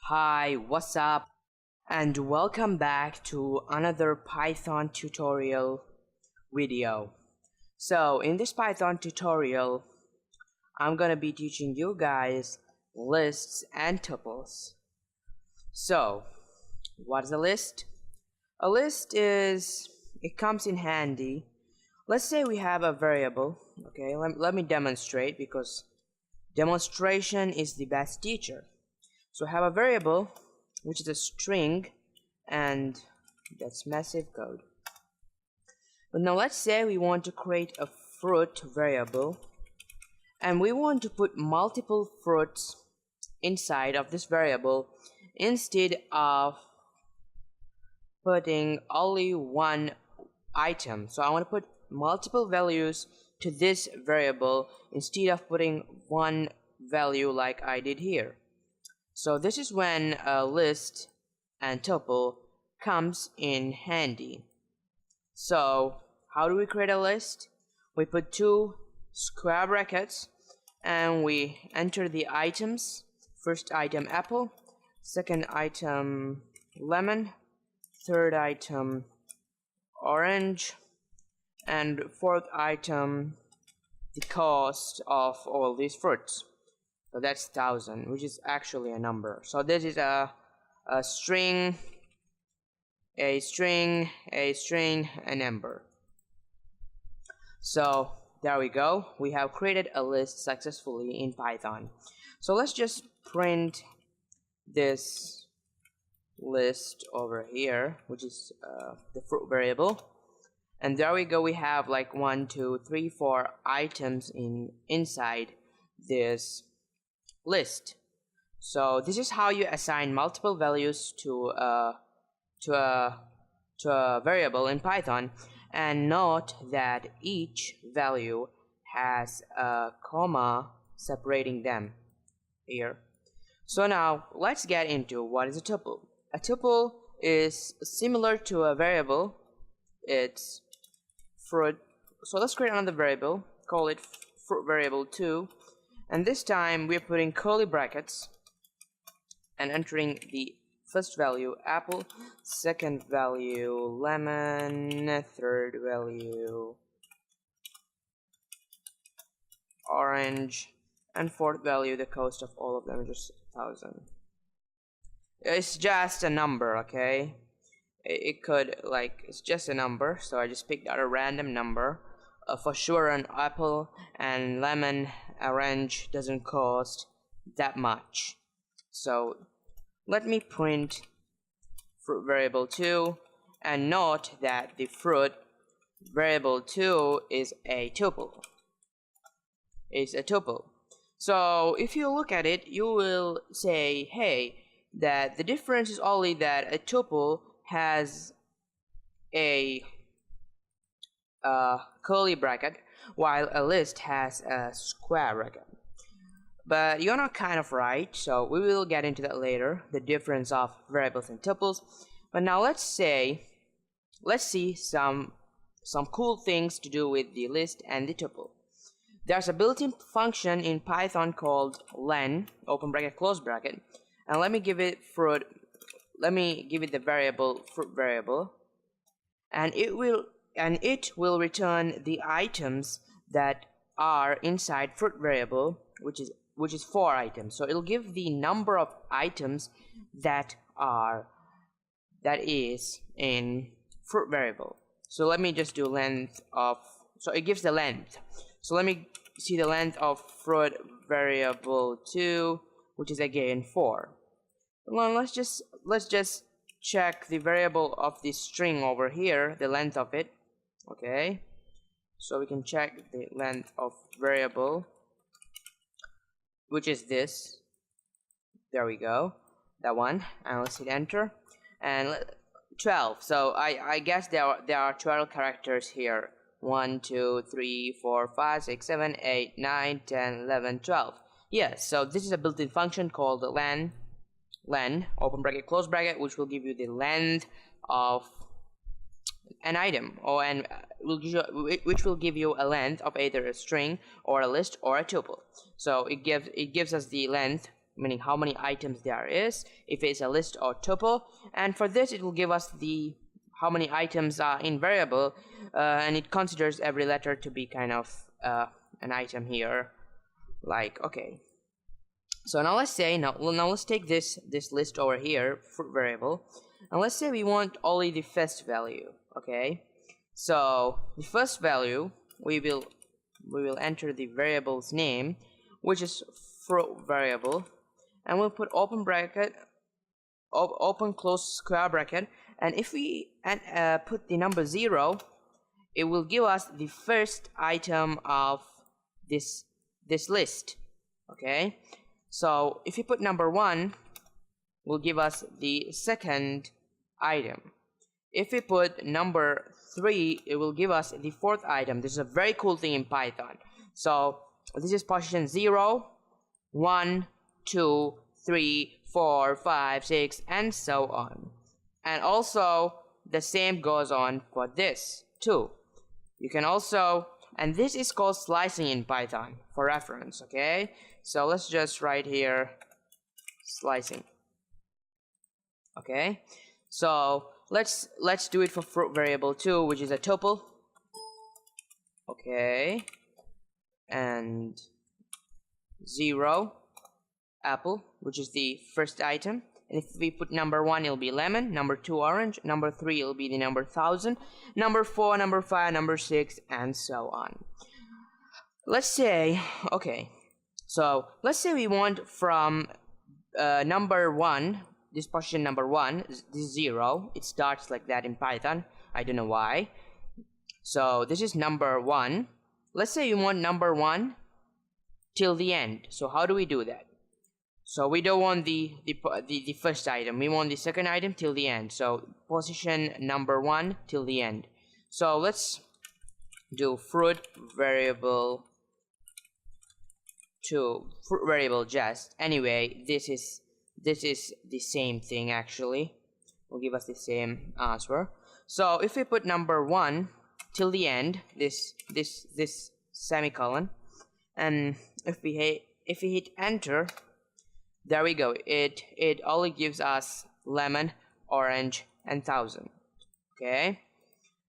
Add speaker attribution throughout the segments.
Speaker 1: Hi, what's up? And welcome back to another Python tutorial video. So in this Python tutorial, I'm gonna be teaching you guys lists and tuples. So, what is a list? A list it comes in handy. Let's say we have a variable. Okay, let me demonstrate, because demonstration is the best teacher. So I have a variable which is a string, and that's massive code. But now let's say we want to create a fruit variable, and we want to put multiple fruits inside of this variable instead of putting only one item. So I want to put multiple values to this variable instead of putting one value like I did here. So this is when a list and tuple comes in handy. So how do we create a list? We put two square brackets and we enter the items. First item apple, second item lemon, third item orange, and fourth item the cost of all these fruits. So that's 1000, which is actually a number. So this is a string, a number. So there we go. We have created a list successfully in Python. So let's just print this list over here, which is the fruit variable. And there we go. We have like 1, 2, 3, 4 items inside this list. So this is how you assign multiple values to a variable in Python, and note that each value has a comma separating them here. So now let's get into what is a tuple. A tuple is similar to a variable. It's fruit. So let's create another variable, call it fruit variable 2. And this time we're putting curly brackets and entering the first value apple, second value lemon, third value orange, and fourth value the cost of all of them is just 1000. It's just a number, okay? It could, like, it's just a number, so I just picked out a random number. For sure an apple and lemon orange doesn't cost that much. So let me print fruit variable 2, and note that the fruit variable 2 is a tuple. So if you look at it, you will say, hey, that the difference is only that a tuple has a curly bracket while a list has a square bracket. But you're not kind of right, so we will get into that later, the difference of variables and tuples. But now let's see some cool things to do with the list and the tuple. There's a built-in function in Python called len, open bracket, close bracket, and let me give it the variable fruit variable, and it will return the items that are inside fruit variable, which is 4 items. So it'll give the number of items that is in fruit variable. So let me just do length of, so it gives the length. So let me see the length of fruit variable 2, which is again 4. Well, let's just check the variable of the string over here, the length of it. Okay, so we can check the length of variable, which is this. There we go, that one, and let's hit enter, and 12. So I guess there are 12 characters here. 1, 2, 3, 4, 5, 6, 7, 8, 9, 10, 11, 12. Yes, so this is a built-in function called len, open bracket, close bracket, which will give you the length of an item, which will give you a length of either a string or a list or a tuple. So it gives us the length meaning how many items there is, if it's a list or tuple. And for this, it will give us the how many items are in variable, and it considers every letter to be kind of an item here. Like, okay, so now let's say now let's take this list over here, fruit variable, and let's say we want only the first value. Okay, so the first value we will enter the variable's name, which is fruit variable, and we'll put open bracket, open close square bracket, and if we put the number 0, it will give us the first item of this list. Okay, so if you put number 1, will give us the second item. If we put number 3, it will give us the fourth item. This is a very cool thing in Python. So this is position 0, 1, 2, 3, 4, 5, 6, and so on. And also the same goes on for this too. You can also, and this is called slicing in Python for reference. Okay, so let's just write here slicing. Okay, so let's do it for fruit variable too, which is a tuple. Okay, and 0 apple, which is the first item. And if we put number 1, it'll be lemon, number 2 orange, number 3 it'll be the number 1000, number 4, number 5, number 6, and so on. Let's say, okay, so let's say we want from number 1, this position number 1, this 0, it starts like that in Python, I don't know why. So this is number 1. Let's say you want number 1 till the end. So how do we do that? So we don't want the first item, we want the second item till the end. So position number 1 till the end. So let's do fruit variable to fruit variable just. Anyway, this is the same thing actually. Will give us the same answer. So if we put number 1 till the end, this semicolon, and if we hit enter, there we go. It only gives us lemon, orange, and 1000. Okay.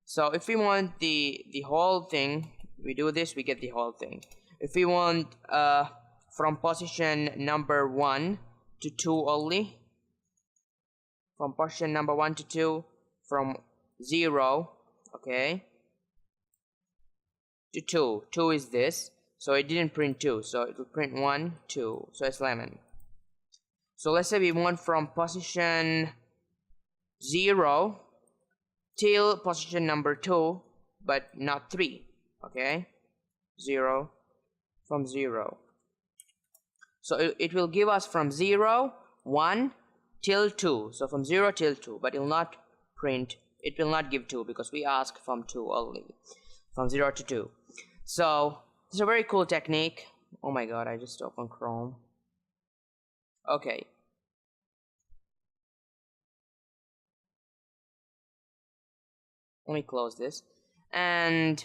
Speaker 1: So if we want the whole thing, we do this, we get the whole thing. If we want from position number 1 to 2 only, from position number 1 to 2, from 0, okay, to 2. 2 is this, so it didn't print 2, so it will print 1, 2, so it's lemon. So let's say we want from position 0 till position number 2, but not 3, okay, 0, from 0. So it will give us from 0, 1 till 2, so from 0 till 2, but it will not print, it will not give 2 because we ask from 2 only, from 0 to 2. So this is a very cool technique. Oh my god, I just opened Chrome. Okay. Let me close this. And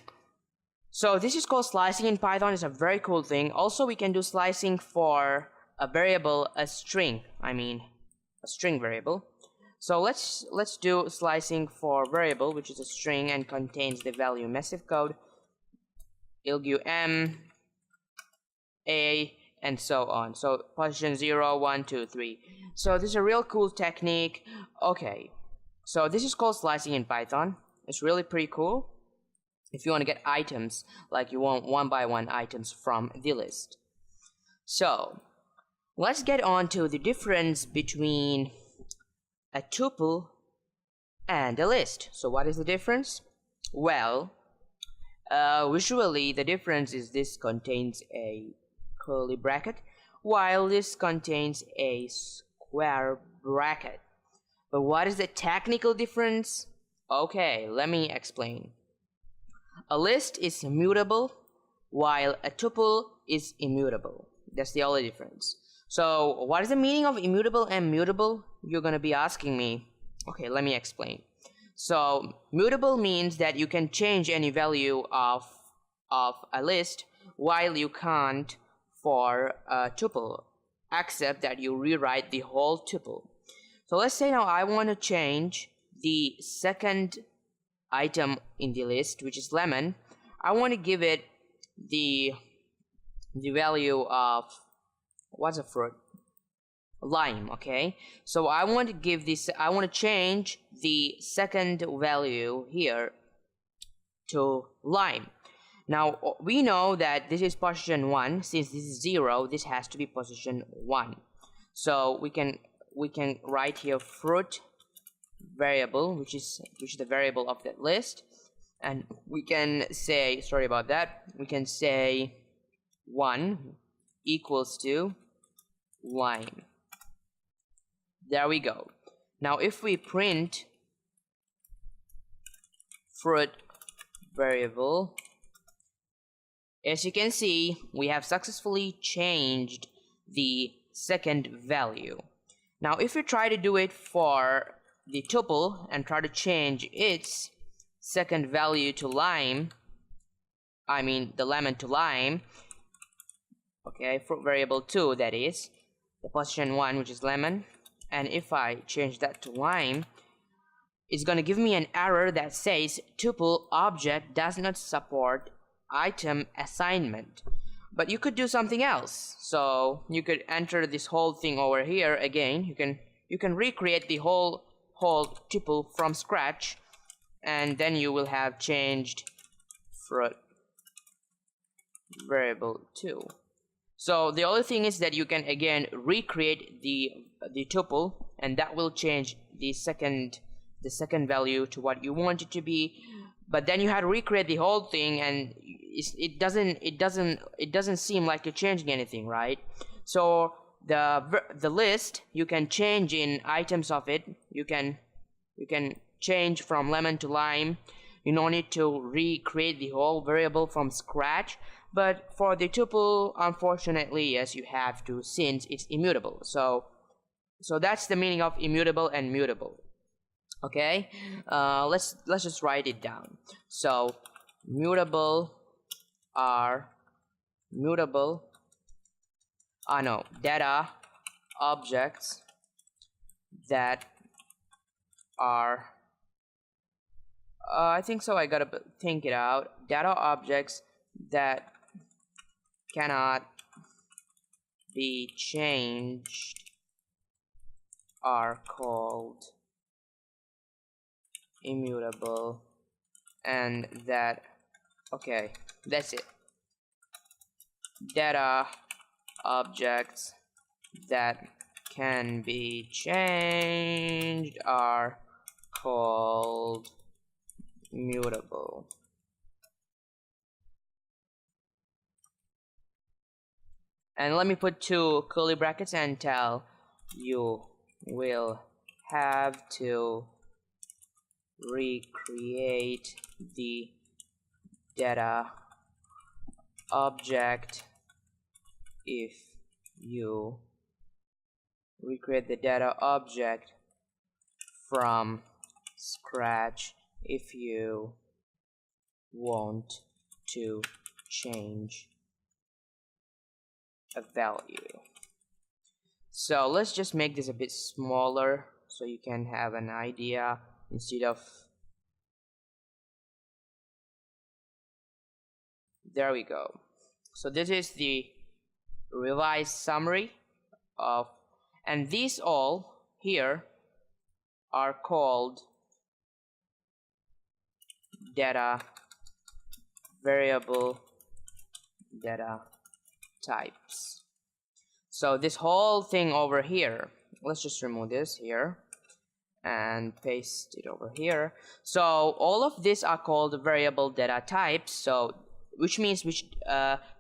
Speaker 1: so this is called slicing in Python. It's a very cool thing. Also, we can do slicing for a variable, a string. I mean, a string variable. So let's do slicing for variable, which is a string and contains the value massive code. It'll give M, A, and so on. So position 0, 1, 2, 3. So this is a real cool technique. Okay, so this is called slicing in Python. It's really pretty cool if you want to get items, like you want one by one items from the list. So let's get on to the difference between a tuple and a list. So what is the difference? Well, visually the difference is this contains a curly bracket while this contains a square bracket. But what is the technical difference? Okay, let me explain. A list is mutable while a tuple is immutable. That's the only difference. So what is the meaning of immutable and mutable? You're gonna be asking me. Okay, let me explain. So mutable means that you can change any value of a list while you can't for a tuple. accept that you rewrite the whole tuple. So let's say now I want to change the second item in the list, which is lemon. I want to give it the value of, what's a fruit? Lime. Okay, so I want to give this, I want to change the second value here to lime. Now we know that this is position 1. Since this is 0, this has to be position 1. So we can write here fruit variable, which is the variable of that list, and we can say, sorry about that, we can say 1 equals to lime. There we go. Now if we print fruit variable, as you can see, we have successfully changed the second value. Now if we try to do it for the tuple and try to change its second value to lime, I mean the lemon to lime, okay, fruit variable 2, that is the position 1, which is lemon, and if I change that to lime, it's going to give me an error that says tuple object does not support item assignment. But you could do something else. So you could enter this whole thing over here again. You can recreate the whole tuple from scratch, and then you will have changed fruit variable 2. So the other thing is that you can again recreate the tuple, and that will change the second value to what you want it to be. But then you have to recreate the whole thing, and it doesn't seem like you're changing anything, right? So the list, you can change in items of it. You can change from lemon to lime. You don't need to recreate the whole variable from scratch. But for the tuple, unfortunately, yes, you have to, since it's immutable. So that's the meaning of immutable and mutable. Okay, let's just write it down. So mutable are data objects that are I think so, I gotta think it out. Data objects that cannot be changed are called immutable, and that, okay, that's it. Data objects that can be changed are called mutable. And let me put 2 curly brackets and tell you will have to recreate the data object if you recreate the data object from scratch if you want to change a value. So let's just make this a bit smaller so you can have an idea instead of, there we go. So this is the revised summary of, and these all here are called data variable data types. So this whole thing over here, let's just remove this here and paste it over here. So all of these are called variable data types, so which means which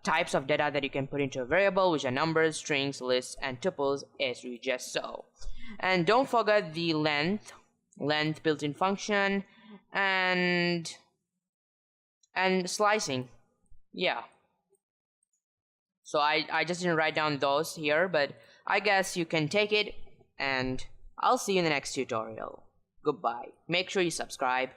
Speaker 1: types of data that you can put into a variable, which are numbers, strings, lists, and tuples, as we just saw. And don't forget the length built-in function, and slicing. Yeah. So I just didn't write down those here, but I guess you can take it, and I'll see you in the next tutorial. Goodbye. Make sure you subscribe